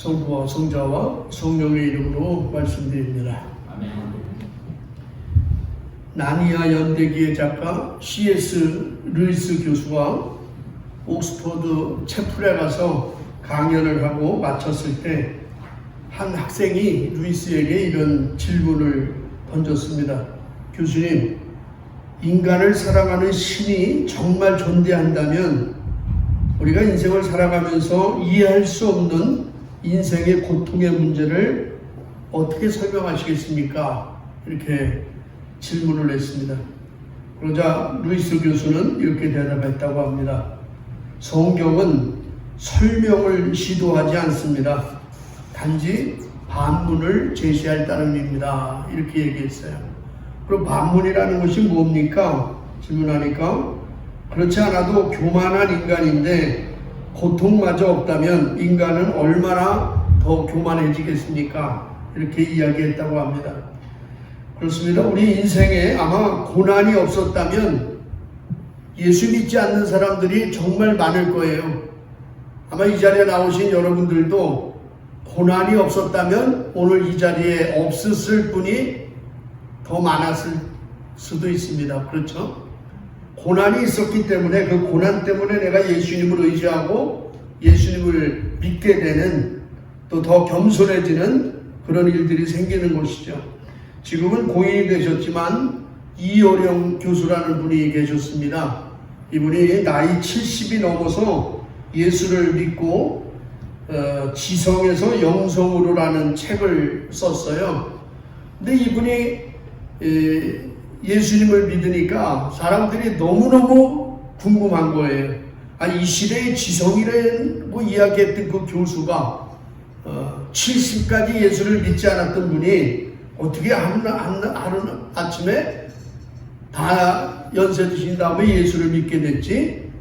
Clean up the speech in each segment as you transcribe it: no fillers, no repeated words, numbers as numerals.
성부와 성자와 성령의 이름으로 말씀드립니다. 아멘. 나니아 연대기의 작가 C.S. 루이스 교수가 옥스퍼드 채플에 가서 강연을 하고 마쳤을 때 한 학생이 루이스에게 이런 질문을 던졌습니다. 교수님, 인간을 사랑하는 신이 정말 존재한다면 우리가 인생을 살아가면서 이해할 수 없는 인생의 고통의 문제를 어떻게 설명하시겠습니까? 이렇게 질문을 했습니다. 그러자 루이스 교수는 이렇게 대답했다고 합니다. 성경은 설명을 시도하지 않습니다. 단지 반문을 제시할 따름입니다. 이렇게 얘기했어요. 그럼 반문이라는 것이 뭡니까? 질문하니까 그렇지 않아도 교만한 인간인데 고통마저 없다면 인간은 얼마나 더 교만해지겠습니까? 이렇게 이야기했다고 합니다. 그렇습니다. 우리 인생에 아마 고난이 없었다면 예수 믿지 않는 사람들이 정말 많을 거예요. 아마 이 자리에 나오신 여러분들도 고난이 없었다면 오늘 이 자리에 없었을 분이 더 많았을 수도 있습니다. 그렇죠? 고난이 있었기 때문에 그 고난 때문에 내가 예수님을 의지하고 예수님을 믿게 되는 또 더 겸손해지는 그런 일들이 생기는 것이죠. 지금은 고인이 되셨지만 이어령 교수라는 분이 계셨습니다. 이분이 나이 70이 넘어서 예수를 믿고 지성에서 영성으로라는 책을 썼어요. 근데 이분이 예수님을 믿으니까 사람들이 너무너무 궁금한 거예요. 아니, 이 시대의 지성이라고 이야기했던 그 교수가 70까지 예수를 믿지 않았던 분이 어떻게 하루 아침에 다 연세 드신 다음에 예수를 믿게 됐지?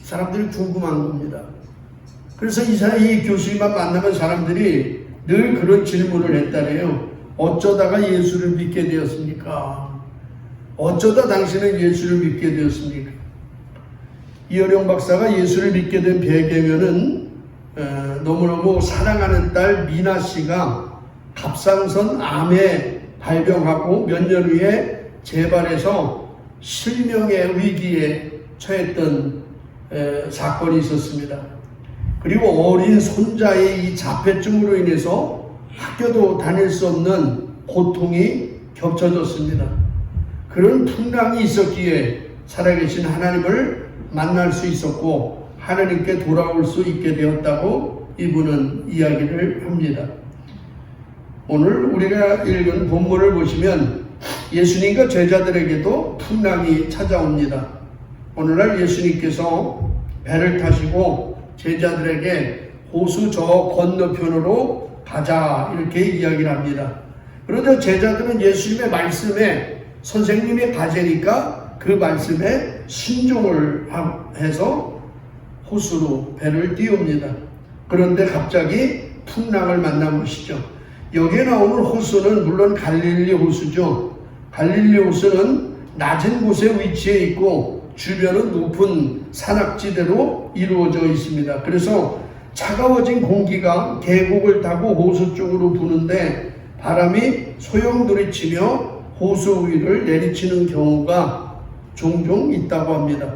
사람들이 궁금한 겁니다. 그래서 이 교수님만 만나면 사람들이 늘 그런 질문을 했다래요. 어쩌다가 예수를 믿게 되었습니까? 어쩌다 당신은 예수를 믿게 되었습니까? 이어령 박사가 예수를 믿게 된 배경에는 너무너무 사랑하는 딸 미나 씨가 갑상선 암에 발병하고 몇 년 후에 재발해서 실명의 위기에 처했던 사건이 있었습니다. 그리고 어린 손자의 이 자폐증으로 인해서 학교도 다닐 수 없는 고통이 겹쳐졌습니다. 그런 풍랑이 있었기에 살아계신 하나님을 만날 수 있었고 하나님께 돌아올 수 있게 되었다고 이분은 이야기를 합니다. 오늘 우리가 읽은 본문을 보시면 예수님과 제자들에게도 풍랑이 찾아옵니다. 오늘날 예수님께서 배를 타시고 제자들에게 호수 저 건너편으로 가자 이렇게 이야기를 합니다. 그러자 제자들은 예수님의 말씀에 선생님이 가자니까 그 말씀에 순종을 해서 호수로 배를 띄웁니다. 그런데 갑자기 풍랑을 만난 것이죠. 여기에 나오는 호수는 물론 갈릴리 호수죠. 갈릴리 호수는 낮은 곳에 위치해 있고 주변은 높은 산악지대로 이루어져 있습니다. 그래서 차가워진 공기가 계곡을 타고 호수 쪽으로 부는데 바람이 소용돌이치며 호수 위를 내리치는 경우가 종종 있다고 합니다.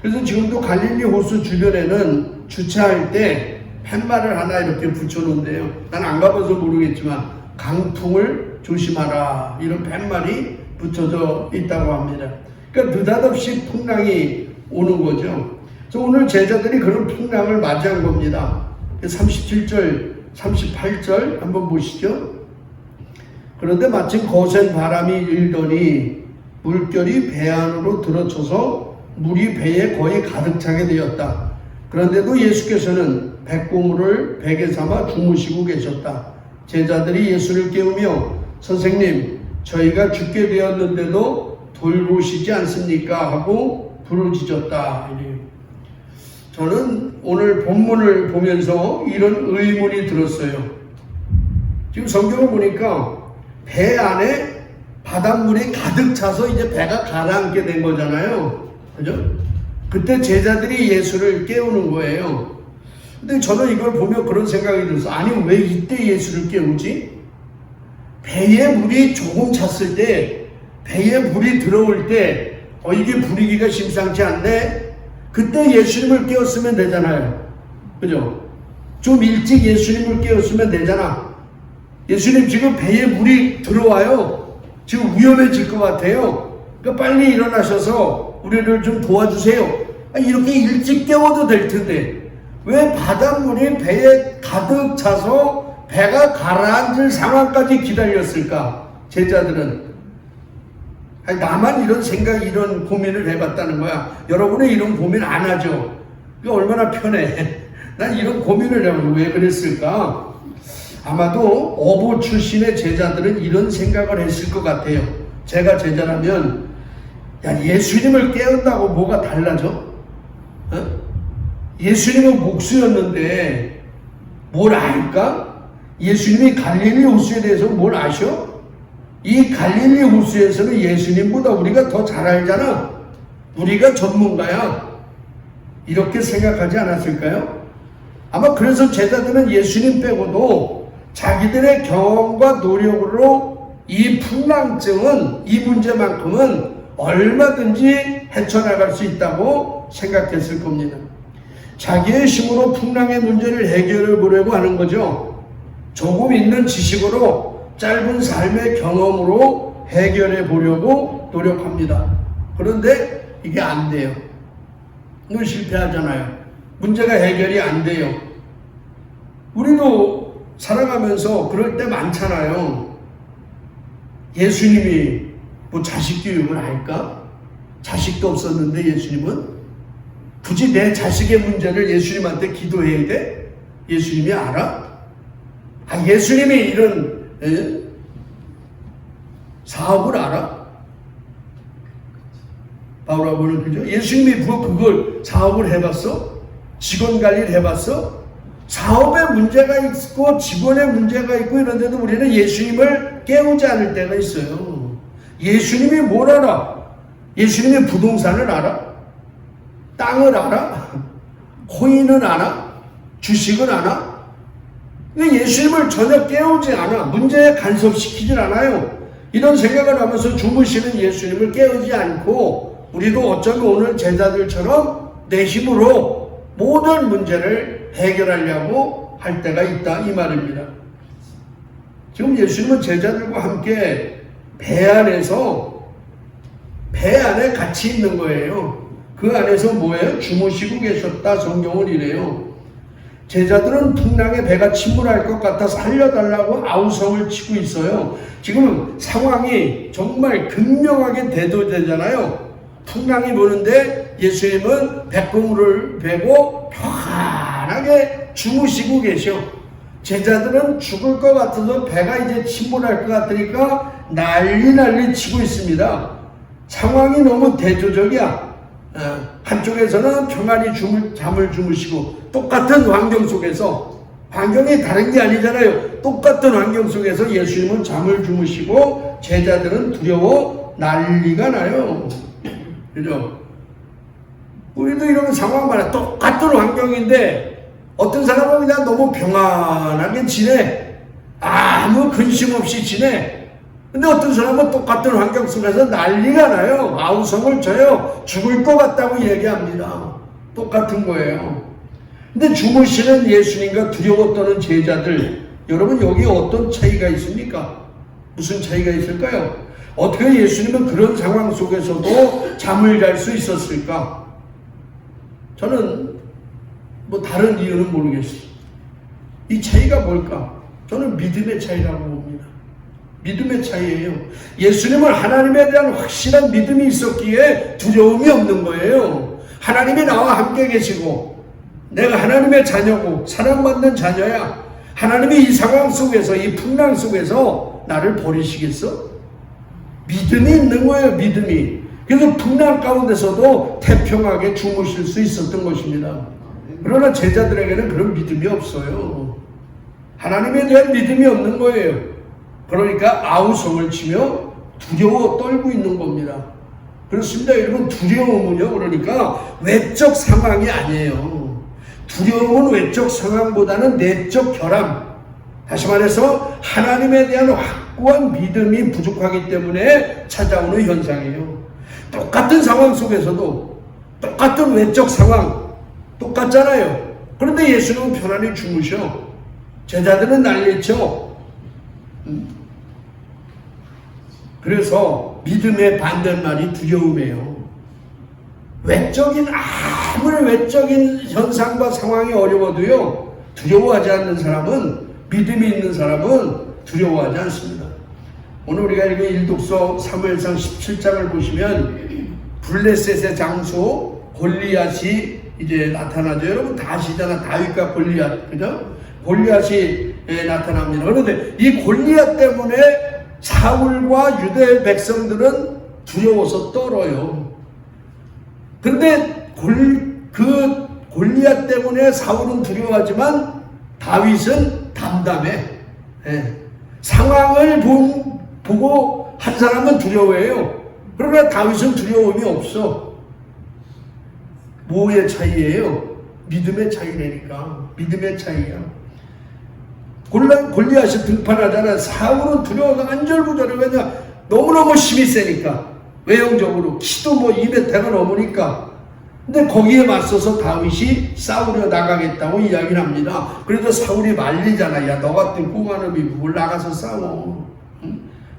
그래서 지금도 갈릴리 호수 주변에는 주차할 때 팻말을 하나 이렇게 붙여놓은데요. 난 안 가봐서 모르겠지만 강풍을 조심하라 이런 팻말이 붙여져 있다고 합니다. 그러니까 느닷없이 풍랑이 오는 거죠. 그래서 오늘 제자들이 그런 풍랑을 맞이한 겁니다. 37절, 38절 한번 보시죠. 그런데 마침 거센 바람이 일더니 물결이 배 안으로 들어쳐서 물이 배에 거의 가득 차게 되었다. 그런데도 예수께서는 백고물을 베개 삼아 주무시고 계셨다. 제자들이 예수를 깨우며 선생님, 저희가 죽게 되었는데도 돌보시지 않습니까? 하고 부르짖었다. 저는 오늘 본문을 보면서 이런 의문이 들었어요. 지금 성경을 보니까 배 안에 바닷물이 가득 차서 이제 배가 가라앉게 된 거잖아요. 그죠? 그때 제자들이 예수를 깨우는 거예요. 근데 저는 이걸 보면 그런 생각이 들어서, 아니 왜 이때 예수를 깨우지? 배에 물이 조금 찼을 때, 배에 물이 들어올 때 이게 분위기가 심상치 않네? 그때 예수님을 깨웠으면 되잖아요. 그죠? 좀 일찍 예수님을 깨웠으면 되잖아. 예수님 지금 배에 물이 들어와요. 지금 위험해질 것 같아요. 그러니까 빨리 일어나셔서 우리를 좀 도와주세요. 이렇게 일찍 깨워도 될 텐데 왜 바닷물이 배에 가득 차서 배가 가라앉을 상황까지 기다렸을까? 제자들은. 아니, 나만 이런 생각, 이런 고민을 해봤다는 거야. 여러분은 이런 고민 안 하죠? 이거 얼마나 편해. 난 이런 고민을 해봐서 왜 그랬을까? 아마도 어부 출신의 제자들은 이런 생각을 했을 것 같아요. 제가 제자라면, 야, 예수님을 깨운다고 뭐가 달라져? 예수님은 목수였는데 뭘 알까? 예수님이 갈릴리 호수에 대해서 뭘 아셔? 이 갈릴리 호수에서는 예수님보다 우리가 더 잘 알잖아. 우리가 전문가야. 이렇게 생각하지 않았을까요? 아마 그래서 제자들은 예수님 빼고도 자기들의 경험과 노력으로 이 풍랑증은, 이 문제만큼은 얼마든지 헤쳐나갈 수 있다고 생각했을 겁니다. 자기의 힘으로 풍랑의 문제를 해결해 보려고 하는 거죠. 조금 있는 지식으로, 짧은 삶의 경험으로 해결해 보려고 노력합니다. 그런데 이게 안 돼요. 이건 실패하잖아요. 문제가 해결이 안 돼요. 우리도 살아가면서 그럴 때 많잖아요. 예수님이 뭐 자식 교육을 할까? 자식도 없었는데 예수님은? 굳이 내 자식의 문제를 예수님한테 기도해야 돼? 예수님이 알아? 예수님이 이런 사업을 알아? 바울 아버지는 그죠? 예수님이 그걸 사업을 해봤어? 직원 관리를 해봤어? 사업에 문제가 있고 직원에 문제가 있고 이런데도 우리는 예수님을 깨우지 않을 때가 있어요. 예수님이 뭘 알아? 예수님이 부동산을 알아? 땅을 알아? 코인은 알아? 주식은 알아? 예수님을 전혀 깨우지 않아. 문제에 간섭시키질 않아요. 이런 생각을 하면서 주무시는 예수님을 깨우지 않고 우리도 어쩌면 오늘 제자들처럼 내 힘으로 모든 문제를 해결하려고 할 때가 있다, 이 말입니다. 지금 예수님은 제자들과 함께 배 안에 같이 있는 거예요. 그 안에서 뭐예요? 주무시고 계셨다, 성경은 이래요. 제자들은 풍랑에 배가 침몰할 것 같아 살려달라고 아우성을 치고 있어요. 지금 상황이 정말 극명하게 대두되잖아요. 풍랑이 부는데 예수님은 백고물을 베고 편하게 주무시고 계셔. 제자들은 죽을 것 같아서 배가 이제 침몰할 것 같으니까 난리 치고 있습니다. 상황이 너무 대조적이야. 한쪽에서는 평안히 잠을 주무시고 똑같은 환경 속에서, 환경이 다른 게 아니잖아요. 똑같은 환경 속에서 예수님은 잠을 주무시고 제자들은 두려워 난리가 나요. 그죠? 우리도 이런 상황 많아. 똑같은 환경인데 어떤 사람은 그냥 너무 평안하게 지내. 아무 근심 없이 지내. 근데 어떤 사람은 똑같은 환경 속에서 난리가 나요. 아우성을 쳐요. 죽을 것 같다고 얘기합니다. 똑같은 거예요. 근데 주무시는 예수님과 두려워 떠는 제자들, 여러분 여기 어떤 차이가 있습니까? 무슨 차이가 있을까요? 어떻게 예수님은 그런 상황 속에서도 잠을 잘 수 있었을까? 저는 뭐 다른 이유는 모르겠어요. 이 차이가 뭘까? 저는 믿음의 차이라고 봅니다. 믿음의 차이예요. 예수님은 하나님에 대한 확실한 믿음이 있었기에 두려움이 없는 거예요. 하나님이 나와 함께 계시고 내가 하나님의 자녀고 사랑받는 자녀야. 하나님이 이 상황 속에서, 이 풍랑 속에서 나를 버리시겠어? 믿음이 있는 거예요. 믿음이. 그래서 풍랑 가운데서도 태평하게 주무실 수 있었던 것입니다. 그러나 제자들에게는 그런 믿음이 없어요. 하나님에 대한 믿음이 없는 거예요. 그러니까 아우성을 치며 두려워 떨고 있는 겁니다. 그렇습니다. 여러분, 두려움은요, 그러니까 외적 상황이 아니에요. 두려움은 외적 상황보다는 내적 결함, 다시 말해서 하나님에 대한 확고한 믿음이 부족하기 때문에 찾아오는 현상이에요. 똑같은 상황 속에서도 똑같은 외적 상황 똑같잖아요. 그런데 예수님은 편안히 주무셔. 제자들은 난리쳐. 그래서 믿음의 반대말이 두려움이에요. 아무리 외적인 현상과 상황이 어려워도요, 두려워하지 않는 사람은, 믿음이 있는 사람은 두려워하지 않습니다. 오늘 우리가 읽은 일독서 사무엘상 17장을 보시면 블레셋의 장수 골리앗이 이제 나타나죠. 여러분 다 아시잖아. 다윗과 골리앗, 그죠? 골리앗이 나타납니다. 그런데 이 골리앗 때문에 사울과 유대 백성들은 두려워서 떨어요. 그런데 그 골리앗 때문에 사울은 두려워하지만 다윗은 담담해. 상황을 보고 한 사람은 두려워해요. 그러나 다윗은 두려움이 없어. 뭐의 차이예요? 믿음의 차이라니까. 믿음의 차이야. 골리앗이 등판하잖아. 사울은 두려워서 안절부절해. 왜냐? 너무너무 힘이 세니까. 외형적으로 키도 뭐 2m가 넘으니까. 근데 거기에 맞서서 다윗이 싸우려 나가겠다고 이야기를 합니다. 그래도 사울이 말리잖아. 야, 너 같은 꼬마놈이 뭘 나가서 싸워.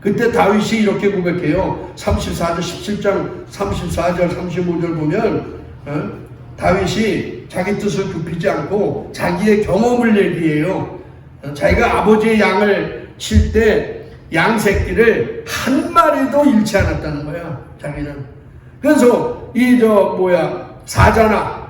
그때 다윗이 이렇게 고백해요. 34절 17장 34절 35절 보면 다윗이 자기 뜻을 굽히지 않고 자기의 경험을 얘기해요. 자기가 아버지의 양을 칠 때 양 새끼를 한 마리도 잃지 않았다는 거야. 자기는. 그래서 사자나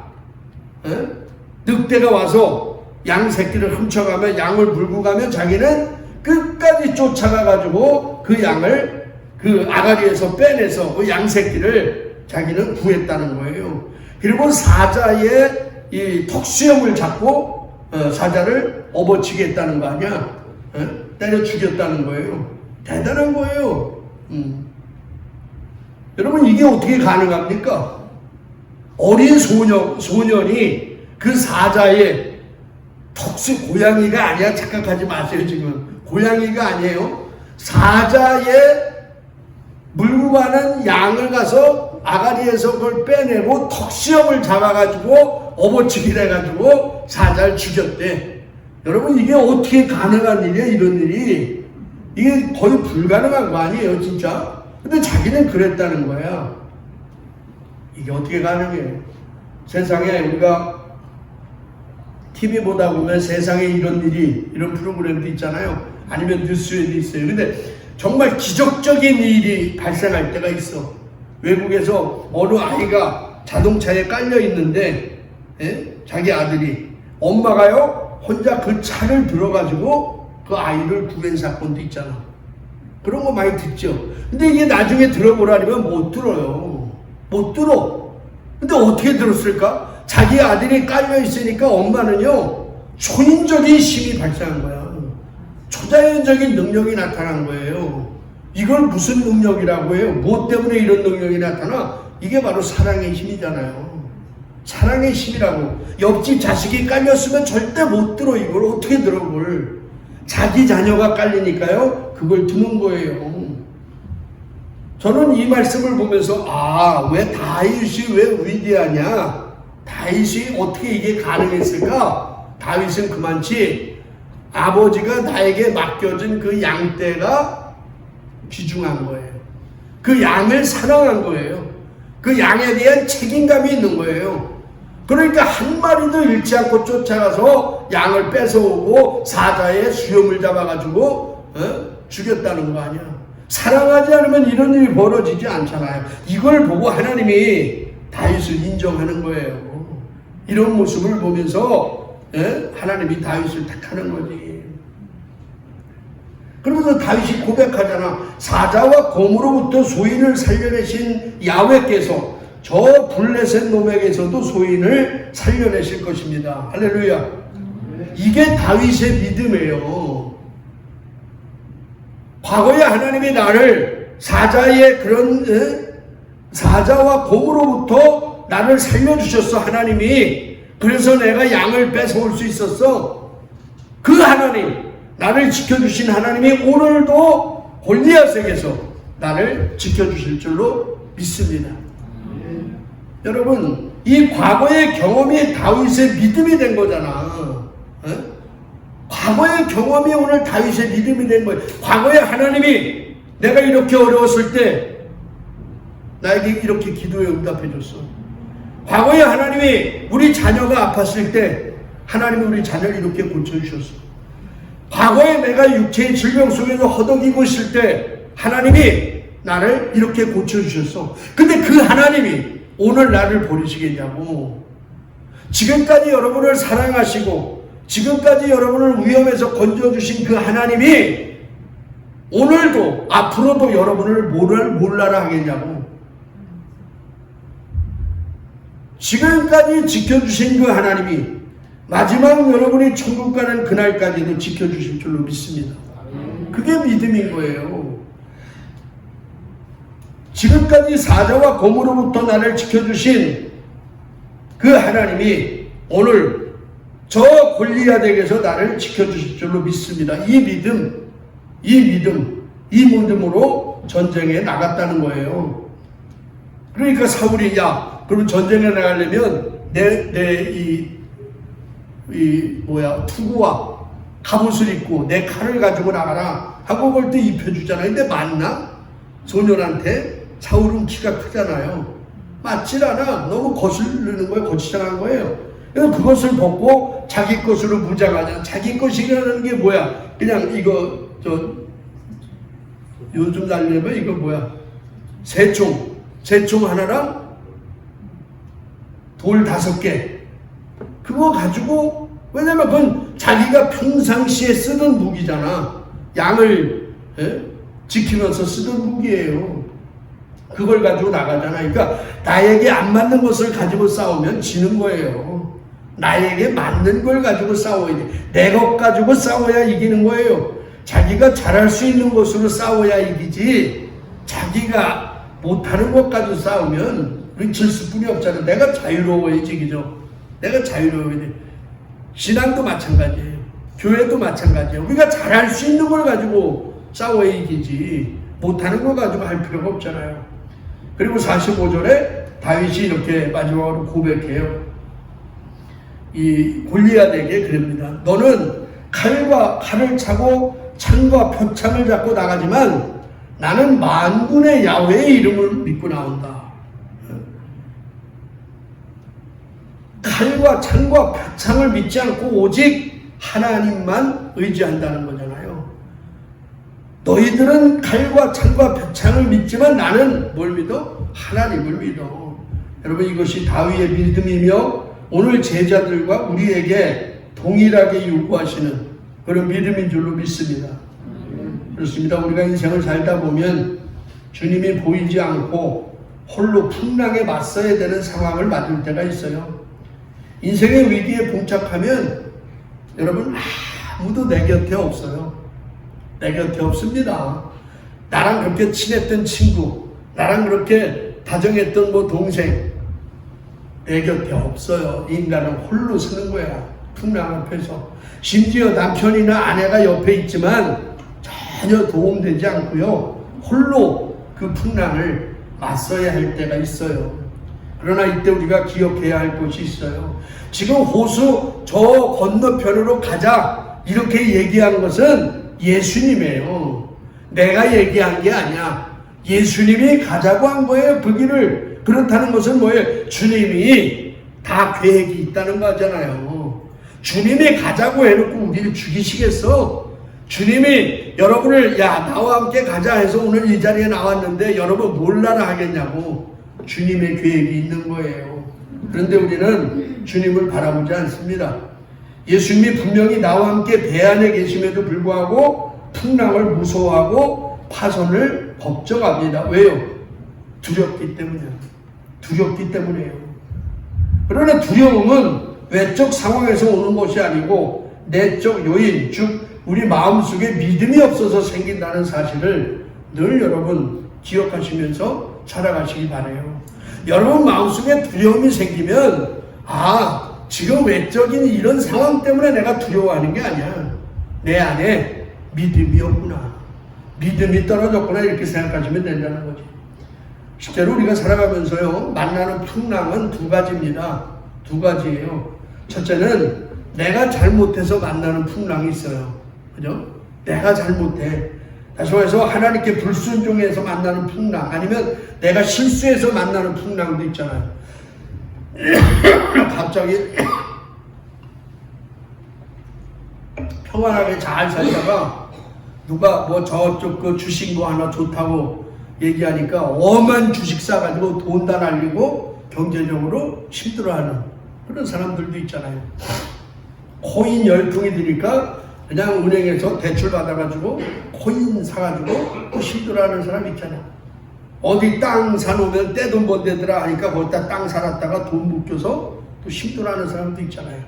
늑대가 와서 양 새끼를 훔쳐가면, 양을 물고 가면 자기는 끝까지 쫓아가가지고 그 양을 그 아가리에서 빼내서 그 양 새끼를 자기는 구했다는 거예요. 그리고 사자의 이 턱수염을 잡고 사자를 업어치겠다는 거 아니야? 때려 죽였다는 거예요. 대단한 거예요. 여러분, 이게 어떻게 가능합니까? 어린 소년이 그 사자의 고양이가 아니야. 착각하지 마세요. 지금 고양이가 아니에요. 사자의 물고 가는 양을 가서 아가리에서 그걸 빼내고 턱수염을 잡아가지고 업어치기를 해가지고 사자를 죽였대. 여러분, 이게 어떻게 가능한 일이야? 이런 일이. 이게 거의 불가능한 거 아니에요, 진짜? 근데 자기는 그랬다는 거야. 이게 어떻게 가능해요? 세상에 우리가 TV 보다 보면 세상에 이런 일이, 이런 프로그램도 있잖아요. 아니면 뉴스에도 있어요. 근데 정말 기적적인 일이 발생할 때가 있어. 외국에서 어느 아이가 자동차에 깔려 있는데, 자기 아들이, 엄마가요 혼자 그 차를 들어가지고 그 아이를 구한 사건도 있잖아. 그런 거 많이 듣죠. 근데 이게 나중에 들어보라면 못 들어요. 못 들어. 근데 어떻게 들었을까? 자기 아들이 깔려 있으니까 엄마는요 초인적인 힘이 발생한 거야. 초자연적인 능력이 나타난 거예요. 이걸 무슨 능력이라고 해요? 무엇 때문에 이런 능력이 나타나? 이게 바로 사랑의 힘이잖아요. 사랑의 힘이라고. 옆집 자식이 깔렸으면 절대 못 들어. 이걸 어떻게 들어 그걸. 자기 자녀가 깔리니까요 그걸 듣는 거예요. 저는 이 말씀을 보면서 왜 다윗이 왜 위대하냐, 다윗이 어떻게 이게 가능했을까? 다윗은 그만치 아버지가 나에게 맡겨준 그 양떼가 귀중한 거예요. 그 양을 사랑한 거예요. 그 양에 대한 책임감이 있는 거예요. 그러니까 한 마리도 잃지 않고 쫓아가서 양을 뺏어오고 사자의 수염을 잡아가지고 죽였다는 거 아니야. 사랑하지 않으면 이런 일이 벌어지지 않잖아요. 이걸 보고 하나님이 다윗을 인정하는 거예요. 이런 모습을 보면서 하나님이 다윗을 택하는 거지. 그러면서 다윗이 고백하잖아. 사자와 곰으로부터 소인을 살려내신 야훼께서 저 블레셋 놈에게서도 소인을 살려내실 것입니다. 할렐루야. 이게 다윗의 믿음이에요. 과거에 하나님이 나를 사자의 그런 사자와 곰으로부터 나를 살려주셨어. 하나님이 그래서 내가 양을 뺏어올 수 있었어. 그 하나님, 나를 지켜주신 하나님이 오늘도 골리앗에게서 나를 지켜주실 줄로 믿습니다. 여러분, 이 과거의 경험이 다윗의 믿음이 된 거잖아. 과거의 경험이 오늘 다윗의 믿음이 된 거예요. 과거에 하나님이 내가 이렇게 어려웠을 때 나에게 이렇게 기도에 응답해 줬어. 과거에 하나님이 우리 자녀가 아팠을 때 하나님이 우리 자녀를 이렇게 고쳐주셨어. 과거에 내가 육체의 질병 속에서 허덕이고 있을 때 하나님이 나를 이렇게 고쳐주셨어. 근데 그 하나님이 오늘 나를 버리시겠냐고. 지금까지 여러분을 사랑하시고 지금까지 여러분을 위험에서 건져주신 그 하나님이 오늘도 앞으로도 여러분을 몰라라 하겠냐고. 지금까지 지켜주신 그 하나님이 마지막 여러분이 천국 가는 그날까지도 지켜주실 줄로 믿습니다. 그게 믿음인 거예요. 지금까지 사자와 곰으로부터 나를 지켜주신 그 하나님이 오늘 저 골리앗에게서 나를 지켜주실 줄로 믿습니다. 이 믿음으로 전쟁에 나갔다는 거예요. 그러니까 사울이 그럼 전쟁에 나가려면 투구와 갑옷을 입고 내 칼을 가지고 나가라 하고 그걸 또 입혀주잖아요. 근데 맞나? 소년한테 사울은 키가 크잖아요. 맞질 않아. 너무 거슬리는 거예요. 거치장한 거예요. 그래서 그것을 벗고 자기 것으로 무장하자. 자기 것이라는 게 뭐야? 그냥 요즘 날리면 이거 새총 하나랑 돌 5개. 그거 가지고, 왜냐면 그건 자기가 평상시에 쓰던 무기잖아. 양을 지키면서 쓰던 무기예요. 그걸 가지고 나가잖아. 그러니까 나에게 안 맞는 것을 가지고 싸우면 지는 거예요. 나에게 맞는 걸 가지고 싸워야 돼. 내 것 가지고 싸워야 이기는 거예요. 자기가 잘할 수 있는 것으로 싸워야 이기지, 자기가 못하는 것 가지고 싸우면 우리 질 수뿐이 없잖아. 내가 자유로워야지, 그죠? 내가 자유로워야 돼. 신앙도 마찬가지예요. 교회도 마찬가지예요. 우리가 잘할 수 있는 걸 가지고 싸워야 이기지, 못하는 걸 가지고 할 필요가 없잖아요. 그리고 45절에 다윗이 이렇게 마지막으로 고백해요. 이 골리앗에게 그럽니다. 너는 칼을 차고 창과 표창을 잡고 나가지만 나는 만군의 야훼의 이름을 믿고 나온다. 칼과 창과 표창을 믿지 않고 오직 하나님만 의지한다는 거잖아요. 너희들은 칼과 창과 표창을 믿지만 나는 뭘 믿어? 하나님을 믿어. 여러분, 이것이 다윗의 믿음이며 오늘 제자들과 우리에게 동일하게 요구하시는 그런 믿음인 줄로 믿습니다. 그렇습니다. 우리가 인생을 살다 보면 주님이 보이지 않고 홀로 풍랑에 맞서야 되는 상황을 맞을 때가 있어요. 인생의 위기에 봉착하면 여러분, 아무도 내 곁에 없어요. 내 곁에 없습니다. 나랑 그렇게 친했던 친구, 나랑 그렇게 다정했던 동생, 내 곁에 없어요. 인간은 홀로 서는 거야. 풍랑 앞에서. 심지어 남편이나 아내가 옆에 있지만 전혀 도움되지 않고요. 홀로 그 풍랑을 맞서야 할 때가 있어요. 그러나 이때 우리가 기억해야 할 것이 있어요. 지금 호수 저 건너편으로 가자 이렇게 얘기한 것은 예수님이에요. 내가 얘기한 게 아니야. 예수님이 가자고 한 거예요. 그 길을. 그렇다는 것은 뭐예요? 주님이 다 계획이 있다는 거잖아요. 주님이 가자고 해놓고 우리를 죽이시겠어? 주님이 여러분을 나와 함께 가자 해서 오늘 이 자리에 나왔는데 여러분 몰라라 하겠냐고. 주님의 계획이 있는 거예요. 그런데 우리는 주님을 바라보지 않습니다. 예수님이 분명히 나와 함께 배 안에 계심에도 불구하고 풍랑을 무서워하고 파선을 걱정합니다. 왜요? 두렵기 때문이에요. 두렵기 때문이에요. 그러나 두려움은 외적 상황에서 오는 것이 아니고 내적 요인, 즉 우리 마음속에 믿음이 없어서 생긴다는 사실을 늘 여러분 기억하시면서 살아가시기 바라요. 여러분 마음속에 두려움이 생기면 지금 외적인 이런 상황 때문에 내가 두려워하는 게 아니야. 내 안에 믿음이 없구나. 믿음이 떨어졌구나. 이렇게 생각하시면 된다는 거지. 실제로 우리가 살아가면서요, 만나는 풍랑은 두 가지입니다. 두 가지예요. 첫째는 내가 잘못해서 만나는 풍랑이 있어요. 그죠? 내가 잘못해. 다시 말해서 하나님께 불순종해서 만나는 풍랑, 아니면 내가 실수해서 만나는 풍랑도 있잖아요. 갑자기 평안하게 잘 살다가 누가 뭐 저쪽 그 주신 거 하나 좋다고 얘기하니까 엄한 주식 사가지고 돈 다 날리고 경제적으로 힘들어하는 그런 사람들도 있잖아요. 코인 열풍이 드니까 그냥 은행에서 대출 받아가지고 코인 사가지고 또 힘들어하는 사람 있잖아요. 어디 땅 사놓으면 떼돈 번대더라 하니까 거기다 땅 살았다가 돈 묶여서 또 힘들어하는 사람도 있잖아요.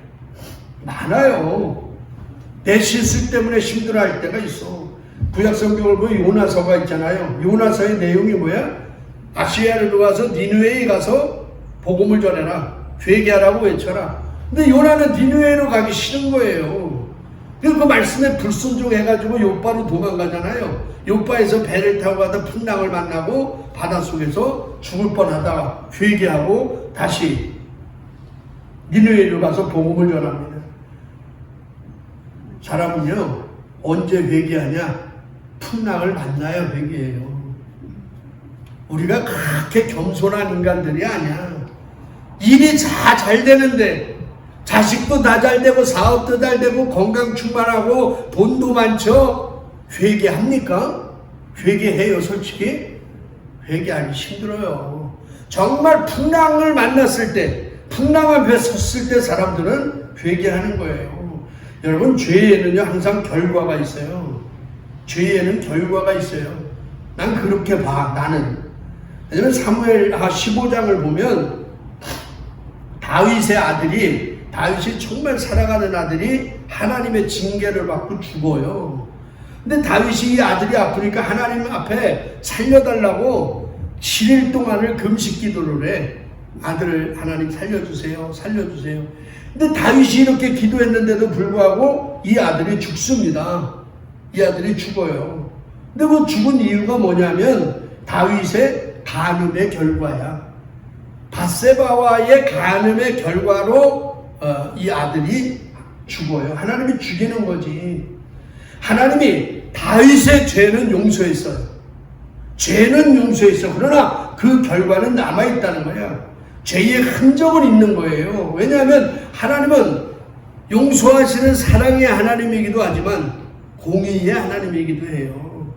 많아요. 내 실수 때문에 힘들어할 때가 있어. 구약성경을 보면 요나서가 있잖아요. 요나서의 내용이 뭐야? 아시아를 가서 니느웨에 가서 복음을 전해라. 회개하라고 외쳐라. 근데 요나는 니느웨로 가기 싫은 거예요. 그 말씀에 불순종해가지고 요바로 도망가잖아요. 요바에서 배를 타고 가다 풍랑을 만나고 바닷속에서 죽을 뻔하다가 회개하고 다시 니느웨로 가서 복음을 전합니다. 사람은요, 언제 회개하냐? 풍랑을 만나야 회개해요. 우리가 그렇게 겸손한 인간들이 아니야. 일이 잘 되는데, 자식도 다 잘 되고, 사업도 잘 되고, 건강 충만하고, 돈도 많죠? 회개합니까? 회개해요, 솔직히? 회개하기 힘들어요. 정말 풍랑을 만났을 때, 풍랑 앞에 섰을 때 사람들은 회개하는 거예요. 여러분, 죄에는요 항상 결과가 있어요. 죄에는 결과가 있어요. 난 그렇게 봐. 나는. 왜냐면 사무엘하 15장을 보면 다윗의 아들이, 다윗이 정말 사랑하는 아들이 하나님의 징계를 받고 죽어요. 근데 다윗이 이 아들이 아프니까 하나님 앞에 살려달라고 7일 동안을 금식 기도를 해. 아들을 하나님 살려주세요. 살려주세요. 근데 다윗이 이렇게 기도했는데도 불구하고 이 아들이 죽습니다. 이 아들이 죽어요. 근데 그 죽은 이유가 뭐냐면 다윗의 간음의 결과야. 밧세바와의 간음의 결과로 이 아들이 죽어요. 하나님이 죽이는 거지. 하나님이 다윗의 죄는 용서했어요. 죄는 용서했어. 그러나 그 결과는 남아있다는 거야. 죄의 흔적은 있는 거예요. 왜냐하면 하나님은 용서하시는 사랑의 하나님이기도 하지만 공의의 하나님이기도 해요.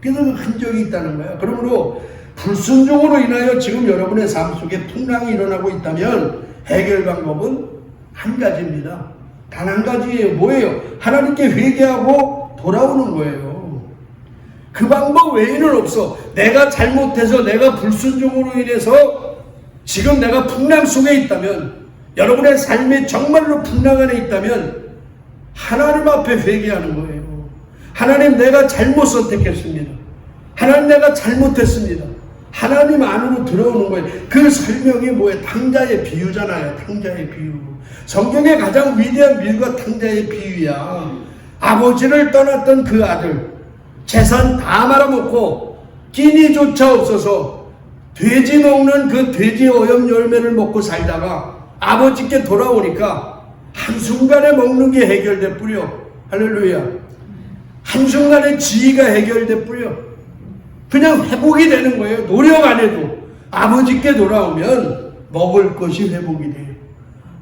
그래서 그 흔적이 있다는 거야. 그러므로 불순종으로 인하여 지금 여러분의 삶 속에 풍랑이 일어나고 있다면 해결 방법은 한 가지입니다. 단 한 가지예요. 뭐예요? 하나님께 회개하고 돌아오는 거예요. 그 방법 외에는 없어. 내가 잘못해서 내가 불순종으로 인해서 지금 내가 풍랑 속에 있다면, 여러분의 삶이 정말로 풍랑 안에 있다면 하나님 앞에 회개하는 거예요. 하나님, 내가 잘못 선택했습니다. 하나님, 내가 잘못했습니다. 하나님 안으로 들어오는 거예요. 그 설명이 뭐예요? 탕자의 비유잖아요. 탕자의 비유. 성경의 가장 위대한 비유가 탕자의 비유야. 아버지를 떠났던 그 아들, 재산 다 말아먹고 끼니조차 없어서 돼지 먹는 그 돼지 어염 열매를 먹고 살다가 아버지께 돌아오니까 한순간에 먹는 게 해결돼 뿌려. 할렐루야. 한순간에 지위가 해결돼 뿌려. 그냥 회복이 되는 거예요. 노력 안 해도. 아버지께 돌아오면 먹을 것이 회복이 돼요.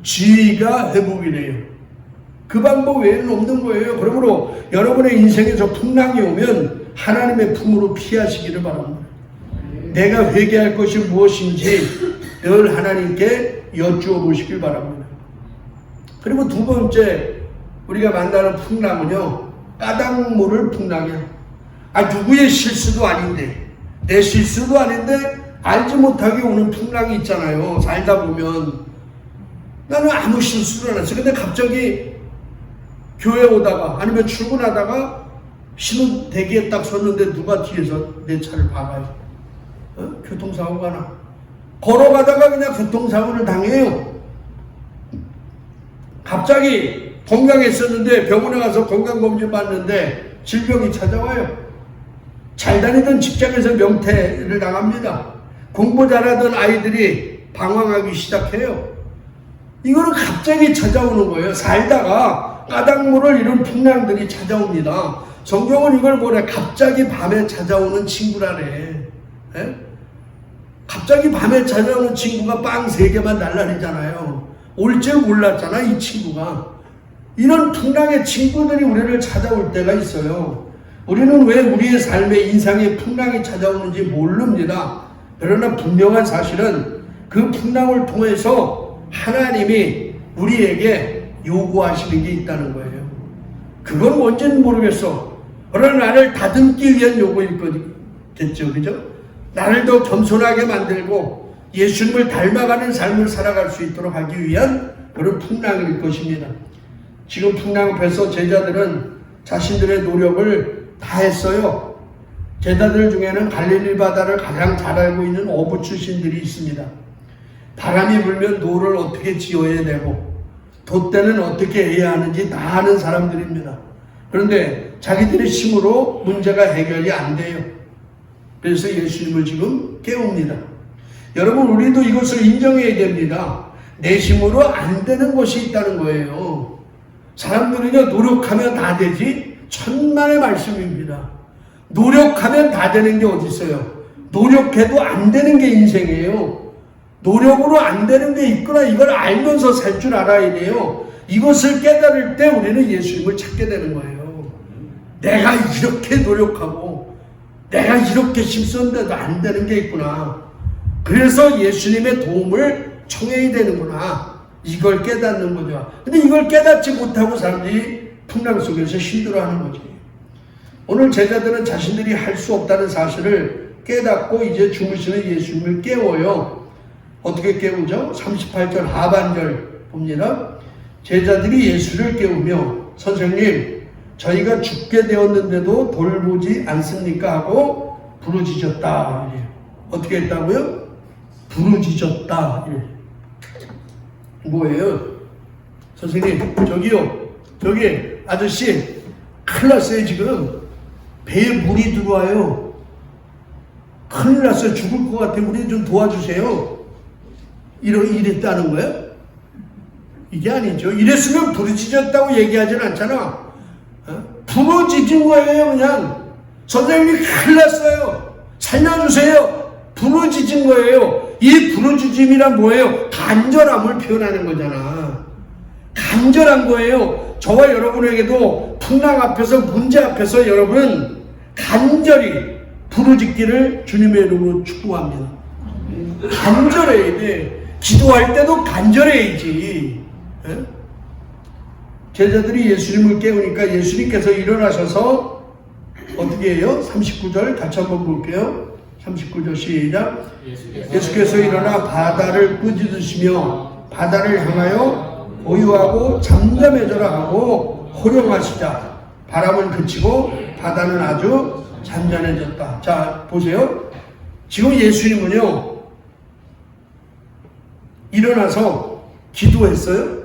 지위가 회복이 돼요. 그 방법 외에는 없는 거예요. 그러므로 여러분의 인생에서 풍랑이 오면 하나님의 품으로 피하시기를 바랍니다. 내가 회개할 것이 무엇인지 늘 하나님께 여쭈어 보시길 바랍니다. 그리고 두 번째 우리가 만나는 풍랑은요, 까닭 모를 풍랑이야. 누구의 실수도 아닌데, 내 실수도 아닌데 알지 못하게 오는 풍랑이 있잖아요. 살다 보면 나는 아무 실수를 안 했어. 근데 갑자기 교회 오다가 아니면 출근하다가 신호 대기에 딱 섰는데 누가 뒤에서 내 차를 박아요. 교통사고가 나. 걸어가다가 그냥 교통사고를 당해요. 갑자기 건강했었는데 병원에 가서 건강검진 받는데 질병이 찾아와요. 잘 다니던 직장에서 명퇴를 당합니다. 공부 잘하던 아이들이 방황하기 시작해요. 이거는 갑자기 찾아오는 거예요. 살다가 까닭모를 이룬 풍랑들이 찾아옵니다. 성경은 이걸 뭐래? 갑자기 밤에 찾아오는 친구라네. 예? 갑자기 밤에 찾아오는 친구가 빵 3개만 날라리잖아요. 올 줄 몰랐잖아, 이 친구가. 이런 풍랑의 친구들이 우리를 찾아올 때가 있어요. 우리는 왜 우리의 삶에 인상의 풍랑이 찾아오는지 모릅니다. 그러나 분명한 사실은 그 풍랑을 통해서 하나님이 우리에게 요구하시는 게 있다는 거예요. 그건 뭔지는 모르겠어. 그러나 나를 다듬기 위한 요구일 거겠죠. 그죠? 나를 더 겸손하게 만들고 예수님을 닮아가는 삶을 살아갈 수 있도록 하기 위한 그런 풍랑일 것입니다. 지금 풍랑 앞에서 제자들은 자신들의 노력을 다 했어요. 제자들 중에는 갈릴리 바다를 가장 잘 알고 있는 어부 출신들이 있습니다. 바람이 불면 노를 어떻게 지어야 되고 돛대는 어떻게 해야 하는지 다 아는 사람들입니다. 그런데 자기들의 힘으로 문제가 해결이 안 돼요. 그래서 예수님을 지금 깨웁니다. 여러분, 우리도 이것을 인정해야 됩니다. 내 힘으로 안 되는 것이 있다는 거예요. 사람들은요, 노력하면 다 되지? 천만의 말씀입니다. 노력하면 다 되는 게 어디 있어요? 노력해도 안 되는 게 인생이에요. 노력으로 안 되는 게 있구나, 이걸 알면서 살 줄 알아야 돼요. 이것을 깨달을 때 우리는 예수님을 찾게 되는 거예요. 내가 이렇게 노력하고 내가 이렇게 힘썼는데도 안 되는 게 있구나. 그래서 예수님의 도움을 청해야 되는구나. 이걸 깨닫는 거죠. 근데 이걸 깨닫지 못하고 사람들이 풍랑 속에서 힘들어하는 거지. 오늘 제자들은 자신들이 할 수 없다는 사실을 깨닫고 이제 주무시는 예수님을 깨워요. 어떻게 깨우죠? 38절 하반절 봅니다. 제자들이 예수를 깨우며 선생님, 저희가 죽게 되었는데도 돌보지 않습니까? 하고 부르짖었다. 어떻게 했다고요? 부르짖었다. 뭐예요? 선생님, 저기 아저씨 큰일 났어요. 지금 배에 물이 들어와요. 큰일 났어요. 죽을 것 같아요. 우리 좀 도와주세요. 이랬다는 거예요? 이게 아니죠. 이랬으면 부르짖었다고 얘기하진 않잖아. 부르짖은 거예요. 그냥 선생님이 큰일 났어요. 살려주세요. 부르짖은 거예요. 이 부르짖음이란 뭐예요? 간절함을 표현하는 거잖아. 간절한 거예요. 저와 여러분에게도 풍랑 앞에서, 문제 앞에서 여러분 간절히 부르짖기를 주님의 이름으로 축복합니다. 간절해야 돼. 기도할 때도 간절해야지. 제자들이 예수님을 깨우니까 예수님께서 일어나셔서 어떻게 해요? 39절 같이 한번 볼게요. 39절 시작. 예수께서 일어나 바다를 꾸짖으시며 바다를 향하여 고요하고 잠잠해져라 하고 호령하시자 바람은 그치고 바다는 아주 잔잔해졌다. 자, 보세요. 지금 예수님은요, 일어나서 기도했어요?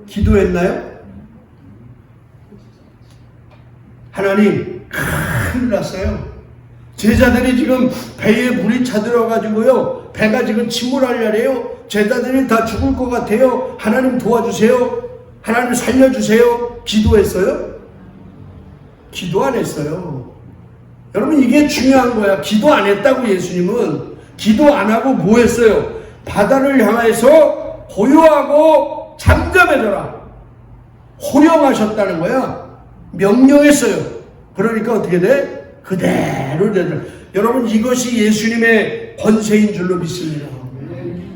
기도했나요? 하나님, 큰일 났어요. 제자들이 지금 배에 물이 차들어가지고요, 배가 지금 침몰하려래요. 제자들이 다 죽을 것 같아요. 하나님 도와주세요. 하나님 살려주세요. 기도했어요? 기도 안 했어요. 여러분, 이게 중요한 거야. 기도 안 했다고. 예수님은 기도 안 하고 뭐 했어요? 바다를 향해서 고요하고 잠잠해져라. 호령하셨다는 거야. 명령했어요. 그러니까 어떻게 돼? 그대로 되더라. 여러분, 이것이 예수님의 권세인 줄로 믿습니다.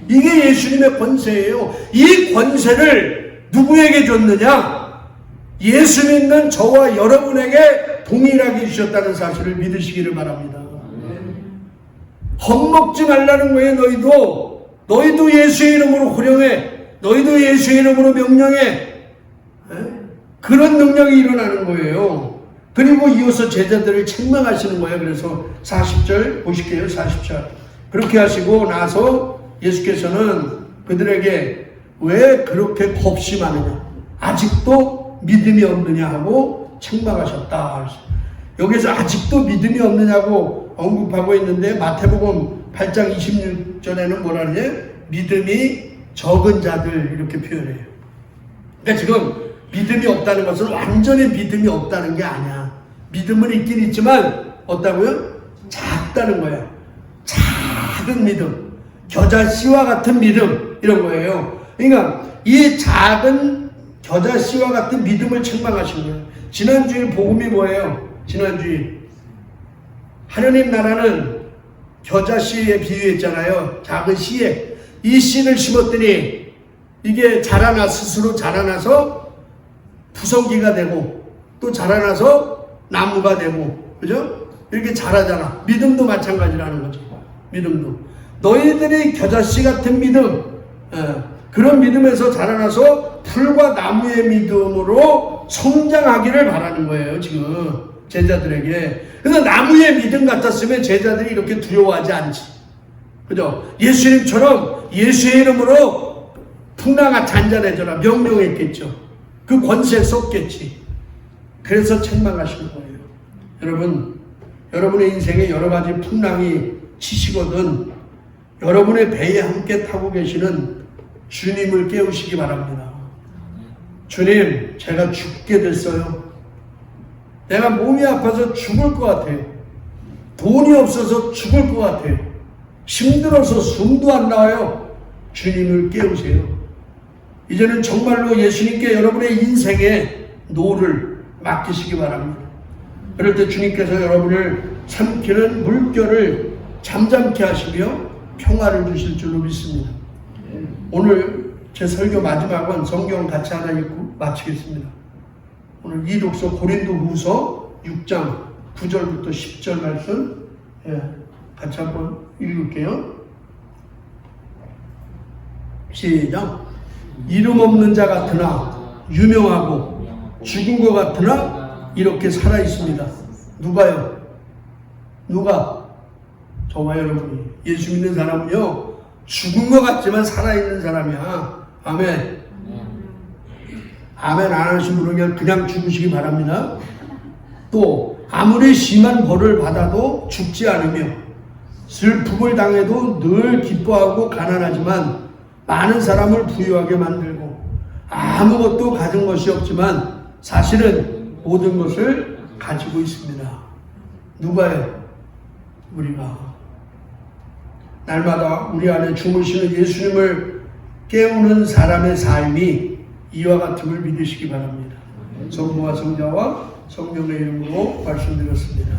이게 예수님의 권세예요. 이 권세를 누구에게 줬느냐? 예수 믿는 저와 여러분에게 동일하게 주셨다는 사실을 믿으시기를 바랍니다. 겁먹지 말라는 거예요. 너희도 예수의 이름으로 호령해. 너희도 예수의 이름으로 명령해. 그런 능력이 일어나는 거예요. 그리고 이어서 제자들을 책망하시는 거예요. 그래서 40절 보실게요. 40절. 그렇게 하시고 나서 예수께서는 그들에게 왜 그렇게 겁이 많으냐? 아직도 믿음이 없느냐 하고 책망하셨다. 여기서 아직도 믿음이 없느냐고 언급하고 있는데 마태복음 8장 26절에는 뭐라 그러냐? 믿음이 적은 자들 이렇게 표현해요. 그러니까 지금 믿음이 없다는 것은 완전히 믿음이 없다는 게 아니야. 믿음은 있긴 있지만 어떠고요? 작다는 거야. 작은 믿음, 겨자씨와 같은 믿음 이런 거예요. 그러니까 이 작은 겨자씨와 같은 믿음을 책망하신 거예요. 지난주일 복음이 뭐예요? 지난주일 하느님 나라는 겨자씨에 비유했잖아요. 작은 씨에 이 씨를 심었더니 이게 스스로 자라나서 부성기가 되고 또 자라나서 나무가 되고, 그죠? 이렇게 자라잖아. 믿음도 마찬가지라는 거죠. 믿음도 너희들이 겨자씨 같은 믿음, 그런 믿음에서 자라나서 풀과 나무의 믿음으로 성장하기를 바라는 거예요. 지금 제자들에게. 그래서 나무의 믿음 같았으면 제자들이 이렇게 두려워하지 않지, 그죠? 예수님처럼 예수의 이름으로 풍랑아 잔잔해져라 명령했겠죠. 그 권세 썼겠지. 그래서 책망하시는 거예요. 여러분, 여러분의 인생에 여러 가지 풍랑이 치시거든 여러분의 배에 함께 타고 계시는 주님을 깨우시기 바랍니다. 주님, 제가 죽게 됐어요. 내가 몸이 아파서 죽을 것 같아요. 돈이 없어서 죽을 것 같아요. 힘들어서 숨도 안 나와요. 주님을 깨우세요. 이제는 정말로 예수님께 여러분의 인생의 노를 맡기시기 바랍니다. 그럴 때 주님께서 여러분을 삼키는 물결을 잠잠케 하시며 평화를 주실 줄로 믿습니다. 오늘 제 설교 마지막은 성경 같이 하나 읽고 마치겠습니다. 오늘 이독서 고린도후서 6장 9절부터 10절 말씀 같이 한번 읽을게요. 시작. 이름 없는 자 같으나 유명하고 죽은 것 같으나 이렇게 살아 있습니다. 누가요? 누가? 저와 여러분이. 예수 믿는 사람은요, 죽은 것 같지만 살아있는 사람이야. 아멘. 아멘 안 하신 분은 그냥 죽으시기 바랍니다. 또 아무리 심한 벌을 받아도 죽지 않으며 슬픔을 당해도 늘 기뻐하고 가난하지만 많은 사람을 부유하게 만들고 아무것도 가진 것이 없지만 사실은 모든 것을 가지고 있습니다. 누가요? 우리가. 날마다 우리 안에 주무시는 예수님을 깨우는 사람의 삶이 이와 같음을 믿으시기 바랍니다. 성부와 성자와 성령의 이름으로 말씀드렸습니다.